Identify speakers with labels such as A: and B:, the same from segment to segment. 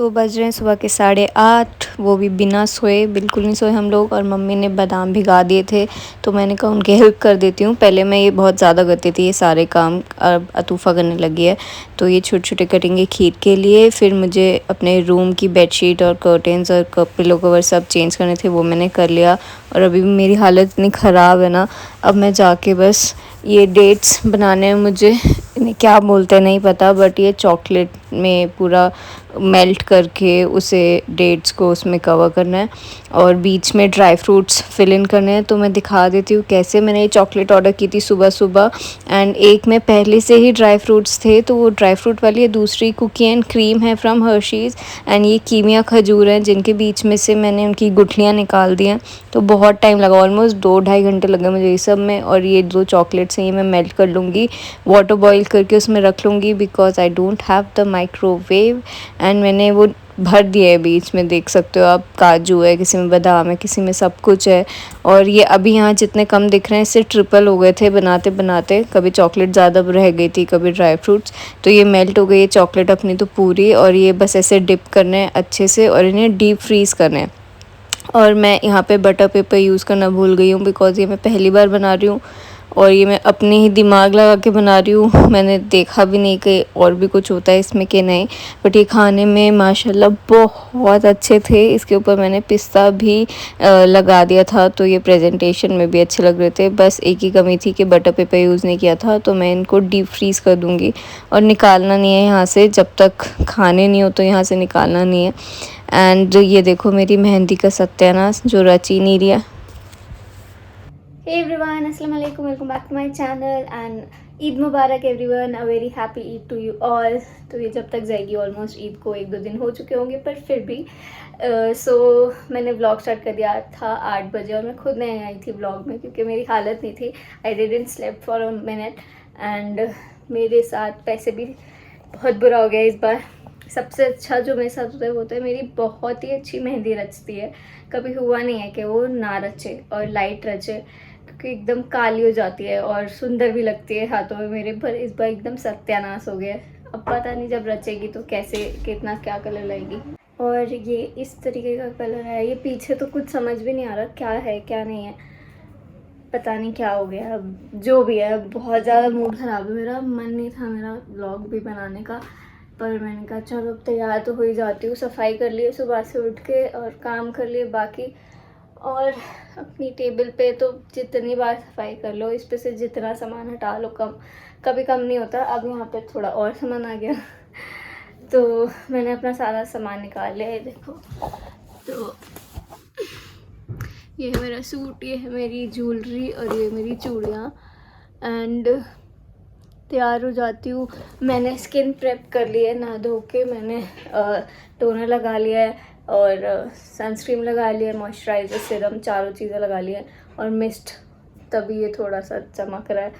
A: सो बज रहे हैं सुबह के 8:30, वो भी बिना सोए, बिल्कुल नहीं सोए हम लोग। और मम्मी ने बादाम भिगा दिए थे तो मैंने कहा उनकी हेल्प कर देती हूँ। पहले मैं ये बहुत ज़्यादा करती थी ये सारे काम, अब अतूफ़ा करने लगी है। तो ये छोटे छोटे कटेंगे खीर के लिए। फिर मुझे अपने रूम की बेडशीट और कर्टेंस और पिलो कवर सब चेंज करने थे, वो मैंने कर लिया। और अभी भी मेरी हालत इतनी ख़राब है ना, अब मैं जाके बस ये डेट्स बनाने में, मुझे इन्हें क्या बोलते हैं नहीं पता, बट ये चॉकलेट में पूरा मेल्ट करके उसे डेट्स को उसमें कवर करना है और बीच में ड्राई फ्रूट्स फिल इन करने हैं। तो मैं दिखा देती हूँ कैसे मैंने ये चॉकलेट ऑर्डर की थी सुबह सुबह। एंड एक में पहले से ही ड्राई फ्रूट्स थे, तो वो ड्राई फ्रूट वाली है। दूसरी कुकी एंड क्रीम है फ्रॉम हर्शीज़। एंड ये कीमिया खजूर हैं जिनके बीच में से मैंने उनकी गुठलियाँ निकाल दी हैं। तो बहुत टाइम लगा, ऑलमोस्ट 2-2.5 घंटे लगे मुझे ये सब में। और ये 2 चॉकलेट्स हैं, ये मैं मेल्ट कर लूँगी, वाटर बॉईल करके उसमें रख लूँगी because I don't have the microwave. And मैंने वो भर दिया है बीच में, देख सकते हो आप, काजू है, किसी में बादाम है, किसी में सब कुछ है। और ये अभी यहाँ जितने कम दिख रहे हैं इससे ट्रिपल हो गए थे बनाते बनाते। कभी चॉकलेट ज़्यादा रह गई थी, कभी ड्राई फ्रूट्स। तो ये मेल्ट हो गई है चॉकलेट अपनी तो पूरी। और ये बस ऐसे डिप करने हैं अच्छे से और इन्हें डीप फ्रीज़ करना है। और मैं यहाँ पे बटर पेपर यूज़ करना भूल गई हूँ बिकॉज़ ये मैं पहली बार बना रही हूँ और ये मैं अपने ही दिमाग लगा के बना रही हूँ। मैंने देखा भी नहीं कि और भी कुछ होता है इसमें कि नहीं। बट ये खाने में माशाल्लाह बहुत अच्छे थे। इसके ऊपर मैंने पिस्ता भी लगा दिया था, तो ये प्रेजेंटेशन में भी अच्छे लग रहे थे। बस एक ही कमी थी कि बटर पेपर यूज़ नहीं किया था। तो मैं इनको डीप फ्रीज़ कर दूँगी और निकालना नहीं है यहाँ से, जब तक खाने नहीं हो तो यहाँ से निकालना नहीं है। एंड ये देखो मेरी मेहंदी का सत्यानाश जो रच ही नहीं रहा।
B: Hey everyone, Assalamu alaikum, welcome back to my channel and Eid मुबारक everyone, a very happy Eid to you all. तो ये जब तक जाएगी ऑलमोस्ट ईद को 1-2 दिन हो चुके होंगे, पर फिर भी सो मैंने व्लॉग स्टार्ट कर दिया था 8 बजे और मैं खुद नहीं आई थी व्लॉग में क्योंकि मेरी हालत नहीं थी। I didn't sleep for a minute and मेरे साथ पैसे भी बहुत बुरा हो गया इस बार। सबसे अच्छा जो मेरे साथ होता है वो होता है मेरी बहुत ही अच्छी मेहंदी रचती है। कभी हुआ नहीं है कि वो ना रचे और लाइट रचे, क्योंकि एकदम काली हो जाती है और सुंदर भी लगती है हाथों में मेरे। पर इस बार एकदम सत्यानाश हो गया है। अब पता नहीं जब रचेगी तो कैसे, कितना, क्या कलर लगेगी। और ये इस तरीके का कलर है। ये पीछे तो कुछ समझ भी नहीं आ रहा क्या है क्या नहीं है, पता नहीं क्या हो गया। अब जो भी है, बहुत ज़्यादा मूड ख़राब है मेरा। मन नहीं था मेरा व्लॉग भी बनाने का, पर मैंने कहा चलो अब तैयार तो हो ही जाती हूँ। सफाई कर लिए सुबह से उठ के और काम कर लिए बाकी। और अपनी टेबल पे तो जितनी बार सफाई कर लो, इस पे से जितना सामान हटा लो कभी कम नहीं होता। अब यहाँ पे थोड़ा और सामान आ गया तो मैंने अपना सारा सामान निकाल लिया है, देखो। तो ये है मेरा सूट, ये है मेरी ज्वेलरी और ये मेरी चूड़ियाँ। एंड तैयार हो जाती हूँ। मैंने स्किन प्रेप कर ली है नहा धो के। मैंने टोनर लगा लिया है और सनस्क्रीन लगा लिया है, मॉइस्चराइज़र, सीरम, चारों चीज़ें लगा ली है और मिस्ट, तभी ये थोड़ा सा चमक रहा है।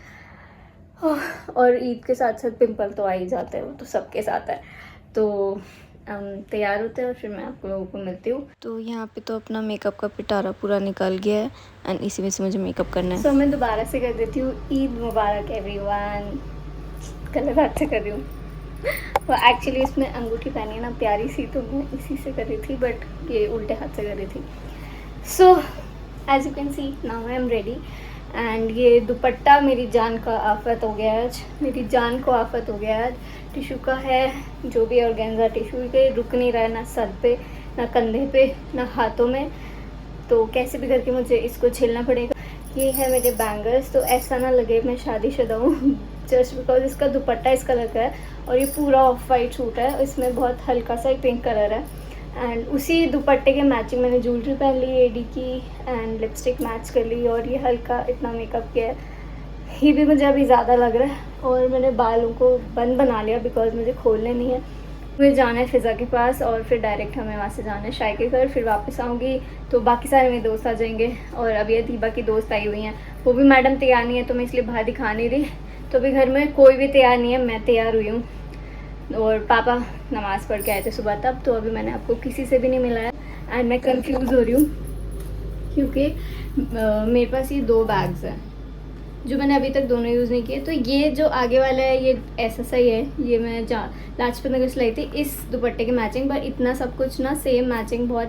B: और ईद के साथ साथ पिंपल तो आ ही जाते हैं, वो तो सबके साथ है। तो तैयार होते हैं और फिर मैं आप लोगों को मिलती हूँ।
A: तो यहाँ पे तो अपना मेकअप का पिटारा पूरा निकल गया है एंड इसी में से मुझे मेकअप करना है।
B: सो मैं दोबारा से कर देती हूँ ईद मुबारक एवरीवन। गलत हाथ से कर रही हूँ। वो एक्चुअली इसमें अंगूठी पहनी है ना प्यारी सी, तो मैं इसी से कर रही थी, बट ये उल्टे हाथ से कर रही थी। So as you can see now I am ready. And ये दुपट्टा मेरी जान का आफत हो गया आज, मेरी जान को आफत हो गया आज। टिशू का है, जो भी ऑर्गेन्जा टिशू के, रुक नहीं रहा है ना सर पे, ना कंधे पे, ना हाथों में। तो कैसे भी करके मुझे इसको झेलना पड़ेगा। ये है मेरे बैंगल्स, तो ऐसा ना लगे मैं शादीशुदा हूँ जस्ट बिकॉज इसका दुपट्टा इस कलर का है और ये पूरा ऑफ वाइट सूट है, इसमें बहुत हल्का सा पिंक कलर है। एंड उसी दुपट्टे के मैचिंग मैंने ज्वेलरी पहन ली, एडी की, एंड लिपस्टिक मैच कर ली और ये हल्का इतना मेकअप किया है। ये भी मुझे अभी ज़्यादा लग रहा है। और मैंने बालों को बंद बना लिया बिकॉज मुझे खोलने नहीं है। मुझे जाना है फ़िज़ा के पास और फिर डायरेक्ट हमें वहाँ से जाना है शाय के घर। फिर वापस आऊँगी तो बाकी सारे मेरे दोस्त आ जाएंगे। और अभी अदीबा की दोस्त आई हुई हैं, वो भी मैडम तैयार नहीं है तो मैं इसलिए बाहर दिखा नहीं रही। तो अभी घर में कोई भी तैयार नहीं है, मैं तैयार हुई हूँ। और पापा नमाज़ पढ़ के आए थे सुबह तब, तो अभी मैंने आपको किसी से भी नहीं मिलाया। एंड मैं कंफ्यूज हो रही हूँ क्योंकि मेरे पास ये 2 बैग्स हैं जो मैंने अभी तक दोनों यूज़ नहीं किए। तो ये जो आगे वाला है ये ऐसा सा ही है, ये मैं लाजपत नगर से लाई थी इस दुपट्टे के मैचिंग, पर इतना सब कुछ ना सेम मैचिंग बहुत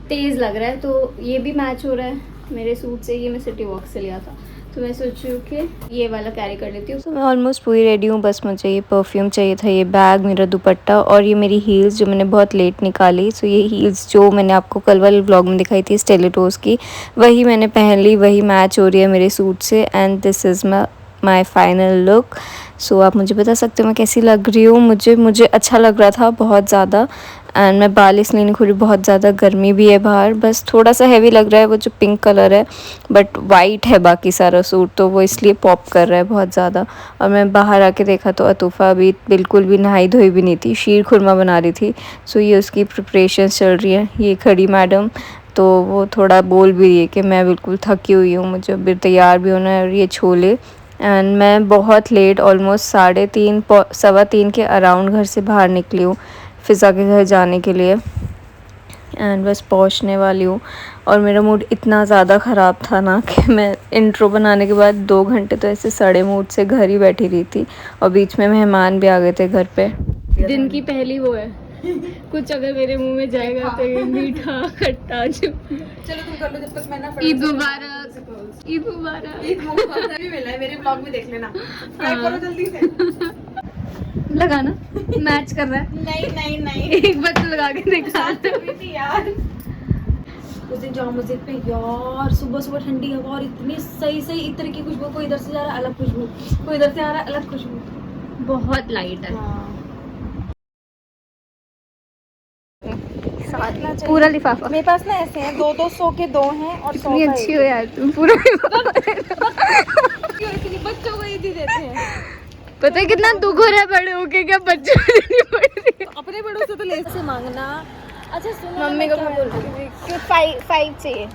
B: तेज़ लग रहा है। तो ये भी मैच हो रहा है मेरे सूट से, ये मैं सिटी वॉक से लिया था, तो मैं सोच रही हूँ कि ये वाला कैरी कर लेती हूँ।
A: तो मैं ऑलमोस्ट पूरी रेडी हूँ, बस मुझे ये परफ्यूम चाहिए था, ये बैग, मेरा दुपट्टा और ये मेरी हील्स जो मैंने बहुत लेट निकाली। सो ये हील्स जो मैंने आपको कल वाले व्लॉग में दिखाई थी स्टेलेटोस की, वही मैंने पहन ली, वही मैच हो रही है मेरे सूट से। And this is my final look. So आप मुझे बता सकते हो मैं कैसी लग रही हूँ। मुझे अच्छा लग रहा था बहुत ज़्यादा। एंड मैं बाल इसलिए नहीं खोली, बहुत ज़्यादा गर्मी भी है बाहर, बस थोड़ा सा हैवी लग रहा है वो जो पिंक कलर है, बट वाइट है बाकी सारा सूट, तो वो इसलिए पॉप कर रहा है बहुत ज़्यादा। और मैं बाहर आके देखा तो अतूफ़ा अभी बिल्कुल भी नहाई धोई भी नहीं थी, शीर खुरमा बना रही थी। सो ये उसकी प्रिपरेशन चल रही है। ये खड़ी मैडम तो वो थोड़ा बोल भी रही है कि मैं बिल्कुल थकी हुई हूँ, मुझे अभी तैयार भी होना है। और ये छोले, एंड मैं बहुत लेट ऑलमोस्ट 3:30 3:15 के अराउंड घर से बाहर निकली हूँ फ़िज़ा के घर जाने के लिए। एंड बस पहुँचने वाली हूँ। और मेरा मूड इतना ज़्यादा ख़राब था ना कि मैं इंट्रो बनाने के बाद 2 घंटे तो ऐसे सड़े मूड से घर ही बैठी रही थी, और बीच में मेहमान भी आ गए थे घर पे।
B: दिन की पहली वो है कुछ अगर मेरे मुंह में जाएगा तो ये मीठा खट्टा। चलो
C: तुम कर लो जब तक मैं ना
B: ईद मुबारक, ईद मुबारक।
C: ईद मुबारक भी मिला है, मेरे ब्लॉग में देख लेना, सब्सक्राइब करो जल्दी से।
B: लगाना मैच कर रहा है।
C: नहीं
B: एक बार तो लगा के देखा
C: यार। उस दिन जाओ मस्जिद पे यार, सुबह सुबह ठंडी हवा और इतनी सही इत्र की खुशबू, कोई इधर से जा रहा है अलग खुशबू, कोई इधर से आ रहा है अलग खुशबू,
B: बहुत लाइट है। पूरा लिफाफा
C: मेरे पास ना ऐसे हैं, 200 के 2 हैं और 100
B: इतनी
C: का
B: अच्छी हो यार तुम। पूरा
C: बच्चों को ईद ही देते हैं।
B: पता है कितना दुख हो रहा है बड़े होके, क्या बच्चों को देनी पड़ रही है।
C: अपने बड़ों से तो ले से मांगना। अच्छा सुनो,
B: मम्मी को मैं बोल रही थी 5 चाहिए।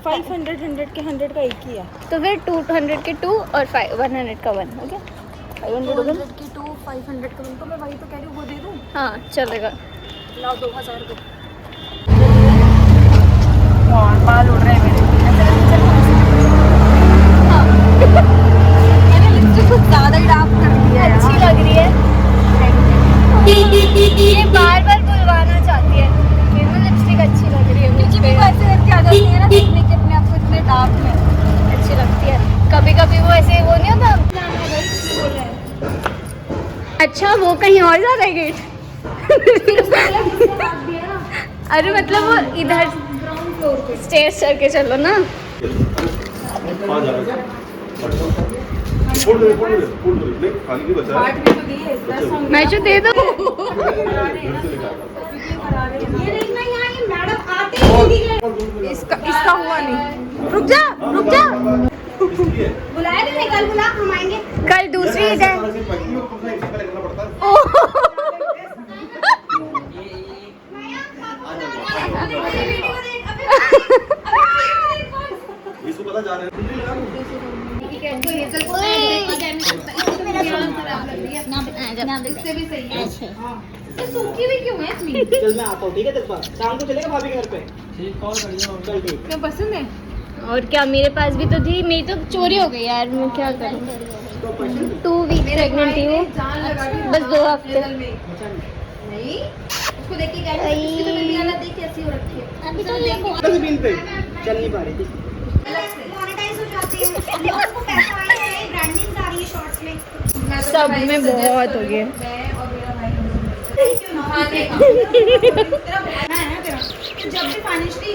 C: 500 100 के 100 का एक ही है,
B: तो फिर 200 के 2 और 100 का 1, ओके। 500
C: की 2 500 का उनको, मैं वही तो कह रही हूँ, वो दे दूँ।
B: हाँ चलेगा।
C: लाओ 2000 को। बाल उड़ रहे हैं मेरे। मैंने लिपस्टिक कुछ ज़्यादा ही डार्क कर दिया है।
B: अच्छी लग रही है। ये बार बार बुलवाना चाहती है कि वो लिपस्टिक अच्छी लग रही है,
C: क्योंकि मेरे को ऐसे करके आ जाती है ना देखने के अपने आप को इतने डार्क में।
B: अच्छी लगती है। कभी कभी वो ऐसे वो नहीं होता। अच्छा वो कहीं और जा रहा है गेट। अरे मतलब वो इधर
C: ग्राउंड फ्लोर पे
B: स्टेज चढ़ के चलो ना। मैं जो दे दो।
C: इसका हुआ नहीं। रुक जा बुलाया नहीं, कल बुला, हम आएंगे।
B: कल दूसरी ईद है।
D: इसको पता जा रहा
B: तो सूखी भी क्यों है इतनी?
E: चल मैं आता हूँ, ठीक है तेरे पास शाम को चलेगा भाभी के घर पे। ठीक, कॉल करिए। चल ठीक।
C: क्यों पसंद है?
B: और क्या, मेरे पास भी तो थी, मेरी तो चोरी हो गई यार, मैं क्या करूँ। 2 वीक प्रेग्नेंट थी वो, बस 2 हफ्ते।
C: नहीं उसको देख के कहना, इसकी तो बिल्ली वाला देख कैसी हो रखी है।
B: अभी तो ये
E: बस बिल पे चल नहीं पा रही थी।
C: मोनेटाइज हो जाती है, लोगों को पैसा आ रहा है, ब्रांडिंग आ रही है शॉर्ट्स में।
B: सब में बहुत हो गया।
C: मैं और मेरा भाई तेरा भाई है तेरा, जब भी फाइनेंशियली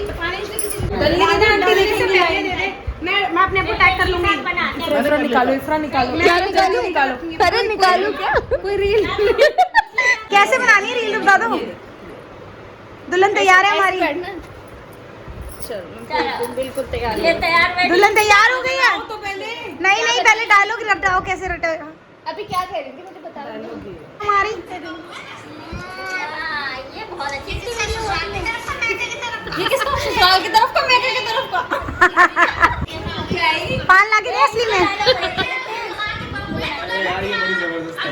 C: किसी को मैं अपने आप को टैग कर लूंगी। इफ्रा निकालो
B: क्या निकालूं? अरे निकालूं क्या?
C: कोई रील कैसे बनानी है, रील बता दो। दुल्हन तैयार है हमारी,
B: बिल्कुल तैयार।
C: दुल्हन तैयार हो गई है। तो पहले नहीं पहले डायलॉग रटाओ, कैसे रटाओ।
B: अभी क्या कह रही थी मुझे बता दो।
C: हमारी
B: ये बहुत अच्छी चीज
C: ये किसको, ससुराल की तरफ का, मेरे की तरफ का। पान लाके दे असली में।
D: यार ये बड़ी जबरदस्त है।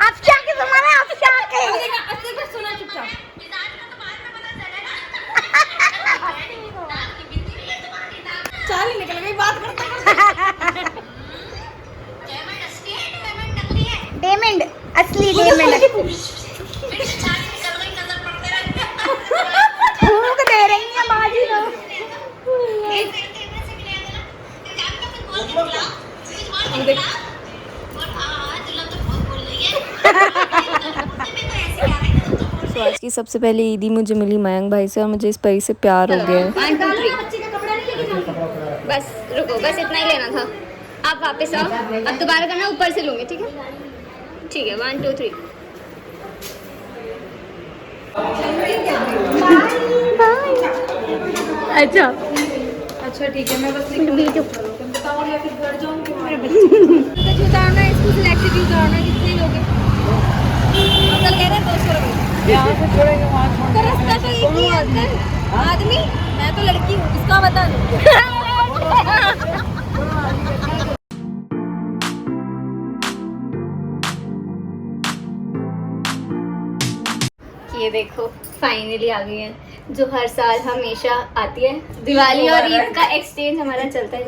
C: अफशा के जमाने, अफशा के
B: असली पर सुना चुपचाप।
C: चाल ही निकल गई बात करते।
A: सबसे पहले ईदी मुझे मिली मयंक भाई से और मुझे इस परी से प्यार हो गया है।
B: 1 2 3 बस रुको, बस इतना ही लेना था। आप वापस आओ, अब दोबारा करना, ऊपर से लूँगी, ठीक है? ठीक है, 1 2 3। अच्छा
C: अच्छा ठीक है, मैं बस बताओ या फिर घर जाऊँगी मेरे
B: तो उतारना है इसको, सिलेक्टेड ही उतारना है। कितने लोगे? अंकल कह रहे हैं 200 रुपये।
C: यहाँ से छोड़ेंगे वहाँ
B: तो रास्ता तो एक ही है अंकल। आदमी, मैं तो लड़की हूँ, इसका बता दो। ये देखो फाइनली आ गई है, जो हर साल हमेशा आती है। दिवाली और ईद का एक्सचेंज हमारा चलता है।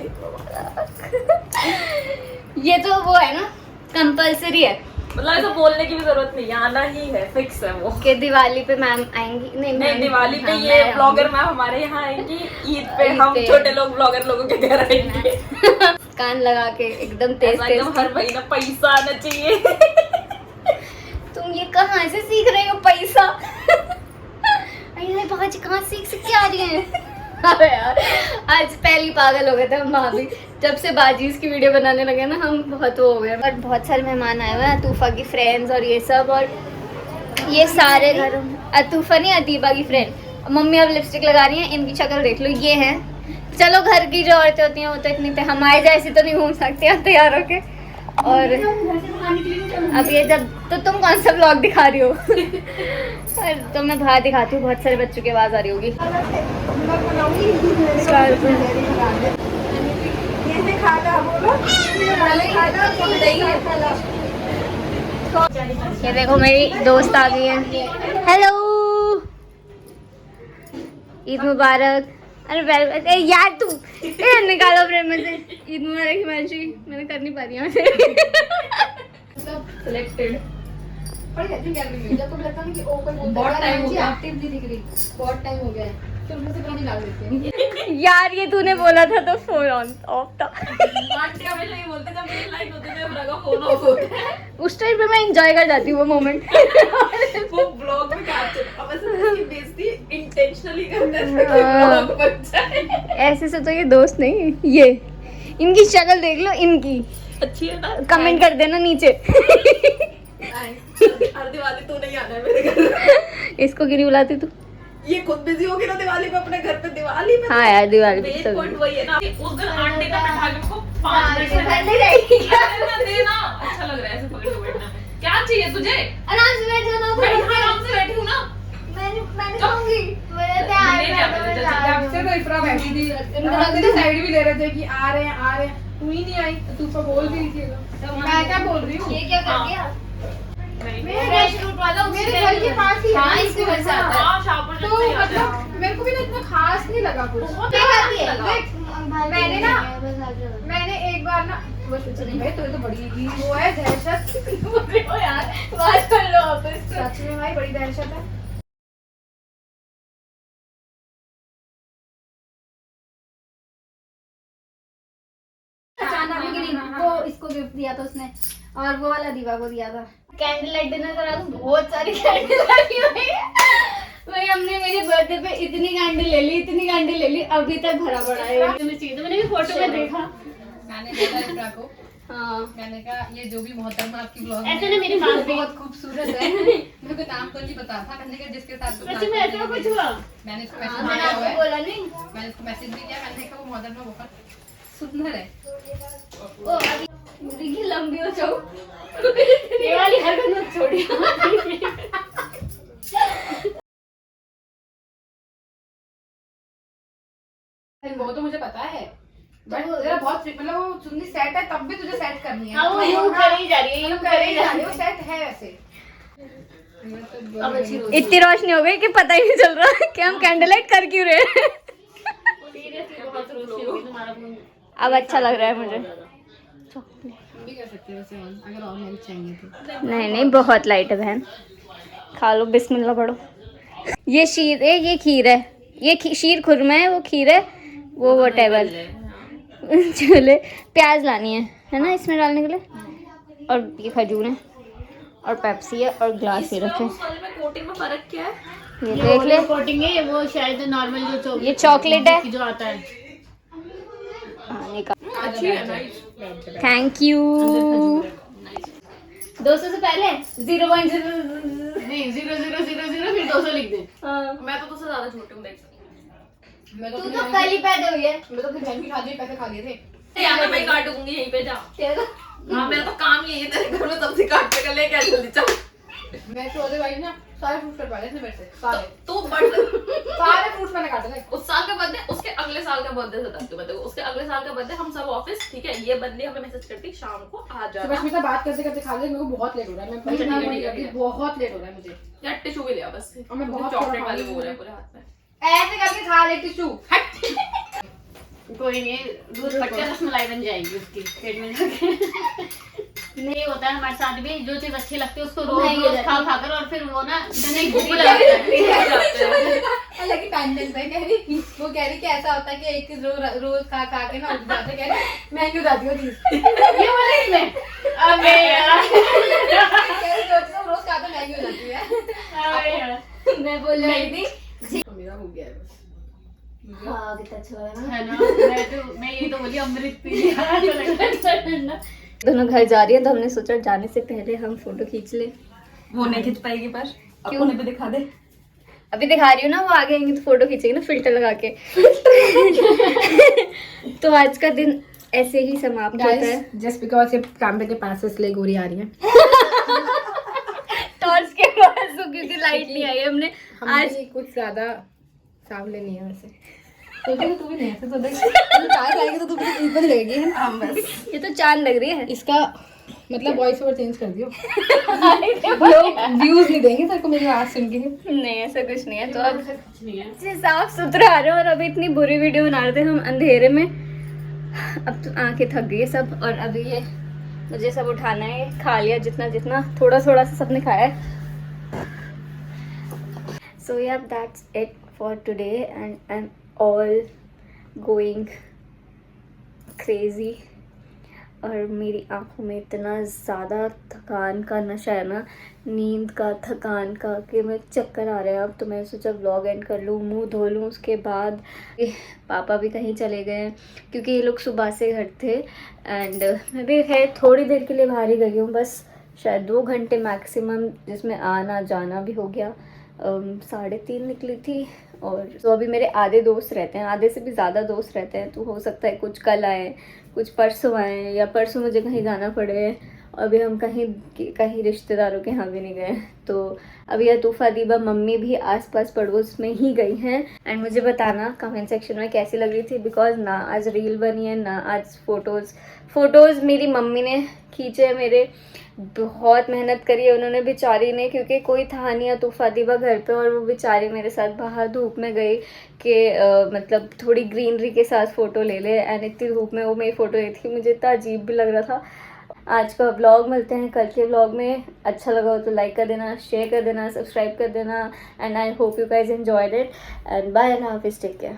B: ये तो वो है ना, कंपलसरी है
C: मतलब ऐसा बोलने की भी जरूरत नहीं है, आना ही है, फिक्स है वो
B: कि दिवाली पे मैम आएंगी।
C: नहीं, दिवाली पे
B: हाँ,
C: ये
B: मैं
C: ब्लॉगर मैम हमारे यहाँ आएंगी, ईद पे
B: ईद
C: हम
B: पे।
C: छोटे लोग ब्लॉगर लोगों के घर आएंगे।
B: कान लगा के एकदम तेज
C: ऐसा एकदम
B: तेज।
C: हर महीना पैसा आना चाहिए।
B: तुम ये कहाँ से सीख रहे हो पैसा? अरे बाजी कहाँ सीख के आ रही हैं? अरे यार, आज पहली पागल हो गए थे हम भाभी, जब से बाजीज की वीडियो बनाने लगे ना हम बहुत वो हो गए। और बहुत सारे मेहमान आए हुए हैं, अतूफा की फ्रेंड्स और ये सब, और ये सारे घर। अतूफा नहीं, अदीबा की फ्रेंड। मम्मी अब लिपस्टिक लगा रही हैं, इनकी शक्ल देख लो, ये है। चलो घर की जो औरतें होती हैं वो तो इतनी हमारे जैसी तो नहीं घूम सकती हैं तैयार होके। और अब ये जब, तो तुम कौन सा ब्लॉग दिखा रही हो? और तो मैं बाहर दिखाती हूँ, बहुत सारे बच्चों की आवाज़ आ रही होगी। ये देखो मेरी दोस्त आ गई है। हेलो, ईद मुबारक। अरे यार तू निकालो फ्रेम में से। ईद मुबारक हिमांशी, मैंने कर नहीं पा रही हूँ।
C: सिलेक्टेड
E: जब तुम लगता है कि ओ कोई
C: बहुत टाइम हो गया,
E: एक्टिव नहीं दिख रही, बहुत टाइम हो गया है, तो मुझे से गाने डाल देते हैं।
B: यार ये तूने बोला था तो फोन ऑन ऑफ था।
C: आंटी हमेशा ये बोलते जब मेरी लाइट होती है मेरा फोन ऑफ होता है।
B: उस टाइम पे मैं एंजॉय कर जाती हूँ वो मोमेंट।
C: वो ब्लॉग में कैप्चर, अब ऐसे इसकी बेइज्जती इंटेंशनली करते हैं कि ब्लॉग बन जाए।
B: ऐसे से तो ये दोस्त नहीं, ये इनकी शक्ल देख लो, इनकी
C: अच्छी है ना?
B: कमेंट कर देना नीचे।
C: हर दिवाली तू नहीं आना है मेरे घर।
B: इसको क्यों नहीं बुलाती तू?
C: ये खुद बिजी होगी ना दिवाली पे अपने घर पे। दिवाली में
B: हाँ यार, दिवाली पे
C: मेन पॉइंट वही है ना कि उस दिन आंटे का बैठा के को 5 मिनट देना अच्छा लग रहा है ऐसे पकड़ के बैठना। क्या चाहिए तुझे?
B: आराम से बैठ जाना।
C: मैं आराम से बैठी हूँ ना।
B: मैंने कहूंगी
E: जब से तो इफ्रा बैठी थी, अंदर साइड भी ले रहे थे कि आ रहे हैं, तू ही नहीं आई, तू तो बोल भी रही थी। मैं क्या बोल रही हूँ?
B: ये क्या कर दिया?
E: मेरे घर के पास ही
B: हाँ,
E: है,
B: इसके घर से आता है।
C: हाँ, शाहपुर
E: तो
C: जब से याद है।
E: मतलब मेरे को भी ना इतना खास नहीं लगा कुछ।
B: क्या करती है?
E: देख, मैंने एक बार ना बस भाई तो बड़ी ही वो है दहशत।
B: ओ यार, बात कर लो वापस।
E: सच में भाई बड़ी दहशत है।
B: अचानक गिरी, वो इसको गिफ्ट दिया था उसने, और वो वाला दीवा को दिया था। कैंडल लाइट डिनर करा तो बहुत सारी कैंडल लगी हुई है। भाई हमने मेरे बर्थडे पे इतनी कैंडल ले ली, अभी तक भरा पड़ा है। मैंने भी फोटो में देखा।
E: मैंने देखा इफ्रा को,
B: हाँ,
E: मैंने कहा ये जो भी मोहतरमा आपकी ब्लॉग
B: ऐसे ना मेरी माँ भी
E: बहुत खूबसूरत है। मेरे को नाम तो नहीं पता था, मैंने कहा जिसके साथ
B: सच में ऐसा कुछ हुआ?
E: मैंने इसको
B: हाँ,
E: मैसेज
B: मैंने
E: किया हुआ
B: आपको
E: है,
B: बोला नहीं।
E: मैंने इसको मैसेज भी किया, मैंने कहा वो मोहतरमा बहुत सुंदर है।
B: ओ अभी देखिए लंबी हो जाओ। ये वाली हरकत मत छोड़िए।
E: वो तो मुझे पता है, बट तेरा बहुत मतलब वो चुन्नी सेट है, तब भी तुझे सेट करनी है।
B: हाँ, वो यूं कर ही जा रही है, यूं कर ही जा रही है।
E: सेट है वैसे।
B: अब इतनी रोशनी हो गई कि पता ही नहीं चल रहा कि हम कैंडल लाइट कर क्यों रहे हैं। अब अच्छा लग रहा है मुझे।
E: भी कर सकते हो वैसे अगर ऑनलाइन चाहिए तो।
B: नहीं बहुत लाइट है बहन, खा लो, बिस्मिल्लाह पढ़ो। ये शीर है, ये खीर है, ये शीर खुरमा है, वो खीर है, वो वोटेबल। चले प्याज लानी है ना इसमें डालने के लिए, और ये खजूर है, और पेप्सी है, और ग्लास ही रखे।
C: कोटिंग में फर्क क्या है?
A: ये देख ले,
C: कोटिंग है वो शायद नॉर्मल जो
A: ये चॉकलेट है।
C: जो आता है।
E: अच्छी है ना।
A: Thank you.
B: 200 से पहले 0.0
C: नहीं 0000 फिर 200 लिख दे।
E: मैं तो तुझसे ज्यादा छोटी हूँ देख। मैं
B: तू
E: अपनी
B: तो
E: बहन
B: कल ही पैदा हुई है।
E: मैं तो अपनी बहन की शादी में पैसे खा लिए थे।
C: यहाँ मैं काटूंगी यहीं पे जा।
B: तेरा
C: हाँ मेरा तो काम ही है तेरे घर में सब्जी काटने का, लेके आ जल्दी चल।
E: मैं चौधरी भाई ना सारे फ्रूट्स कटवा लिए थे मेरे से, सारे
C: तू बर्थडे
E: सारे फ्रूट्स मैंने काटे थे।
C: उस साल का बर्थडे, उसके अगले साल का बर्थडे था तब तो उसके अगले साल का बर्थडे हम सब ऑफिस, ठीक है, ये बंदी हमें मैसेज करती शाम को आ
E: तो
C: जाना।
E: बस मैं बात करते करते खा लिया, मेरे को बहुत लेट हो रहा है। मैं
C: अच्छा, ठीक है,
E: नहीं
C: ठीक है,
E: करती,
C: ठीक है।
E: बहुत लेट हो रहा है मुझे।
C: यार टिश्यू भी लिया बस,
E: और मैं बहुत
C: चॉकलेट
E: थोड़ा
C: वाले
E: खा
C: वो हो रहा है
E: लूंगी।
C: पूरे हाथ में।
E: ऐसे करके खा ले टिश्यू।
C: कोई नहीं, दूध पट्टे रसमलाई बन जाएगी उसकी पेट में जाके। नहीं होता है हमारे साथ भी, जो चीज अच्छी लगती है उसको रोज
B: महंगी
C: रोज
B: हो
C: खा
B: जाती है।
C: खाकर और फिर वो ना इतने भूख लगते हैं।
E: हालांकि टेंशन है, कह रही वो कह रही कि ऐसा होता है कि एक चीज रोज खा खा के ना उठ जाते, कह रही महंगी हो जाती है वो चीज।
C: ये बोले इसमें, अबे यार,
E: कह रही जो चीज रोज खाते महंगी हो जाती है।
C: अबे यार।
B: मैं बोल रही थी।
E: तो मेरा हो गया है बस।
B: हाँ कितना अच्छा लगा ना।
C: है ना, मैं ये तो बोली अमृत पी लिया, तो लगा ठंडा।
A: दोनों घर जा रही है तो हमने सोचा जाने से पहले हम फोटो खींच ले।
C: वो नहीं खींच पाएगी पर
A: क्यों?
C: उन्हें भी दिखा दे।
A: अभी दिखा रही हूँ ना, वो आगे आएंगे तो फोटो खींचेंगे ना फिल्टर लगा के। तो आज का दिन ऐसे ही समाप्त होता है।
E: जस्ट बिकॉज ये कैमरे के पास से इसलिए गोरी आ रही है।
A: टॉर्च के पास तो क्योंकि लाइट नहीं आई हमने
E: आज
A: आज।
E: कुछ ज्यादा सामने नहीं है वैसे। तो तू भी नहीं ऐसे तो देख, चाय लाएगी तो तू भी ऊपर लगेगी है।
C: हाँ बस।
A: ये तो चांद लग रही है।
E: इसका मतलब वॉइस ओवर चेंज कर दियो। लोग व्यूज नहीं देंगे तेरे को मेरी आवाज सुन के।
A: नहीं ऐसा कुछ नहीं है। तो अब
C: कुछ नहीं है।
A: से साफ सुथरा आ रहे हैं और अभी इतनी बुरी वीडियो बना रहे थे हम अंधेरे में। अब तो आंखें थक गई है सब, और अभी ये मुझे सब उठाना है। खा लिया जितना जितना, थोड़ा थोड़ा सा सबने खाया है। सो या that's it for today and I am all going crazy. और मेरी आंखों में इतना ज़्यादा थकान का नशा है ना, नींद का, थकान का, कि मैं चक्कर आ रहे हैं अब। तो मैं सोचा व्लॉग एंड कर लूँ, मुंह धो लूँ। उसके बाद पापा भी कहीं चले गए हैं क्योंकि ये लोग सुबह से घर थे। एंड मैं भी है थोड़ी देर के लिए बाहर ही गई हूँ, बस शायद 2 घंटे मैक्सिमम, जिसमें आना जाना भी हो गया। 3:30 निकली थी। और तो अभी मेरे आधे दोस्त रहते हैं, आधे से भी ज़्यादा दोस्त रहते हैं। तो हो सकता है कुछ कल आए, कुछ परसों आए, या परसों मुझे कहीं जाना पड़े। अभी हम कहीं रिश्तेदारों के यहाँ भी नहीं गए। तो अभी अतूफ़ा दीबा मम्मी भी आसपास पड़ोस में ही गई हैं। एंड मुझे बताना कमेंट सेक्शन में कैसी लग रही थी, बिकॉज ना आज रील बनी है ना आज फ़ोटोज़ मेरी मम्मी ने खींचे हैं मेरे। बहुत मेहनत करी है उन्होंने बेचारी ने, क्योंकि कोई था नहीं अतूफ़ा दीबा घर पे, और वो बेचारी मेरे साथ बाहर धूप में गई कि मतलब थोड़ी ग्रीनरी के साथ फ़ोटो ले ले। एंड इतनी धूप में वो मेरी फ़ोटो ली थी, मुझे इतना अजीब भी लग रहा था। आज का व्लॉग, मिलते हैं कल के व्लॉग में। अच्छा लगा हो तो लाइक कर देना, शेयर कर देना, सब्सक्राइब कर देना। And I hope you guys enjoyed it. And bye, अल्लाह हाफिज़, टेक केयर।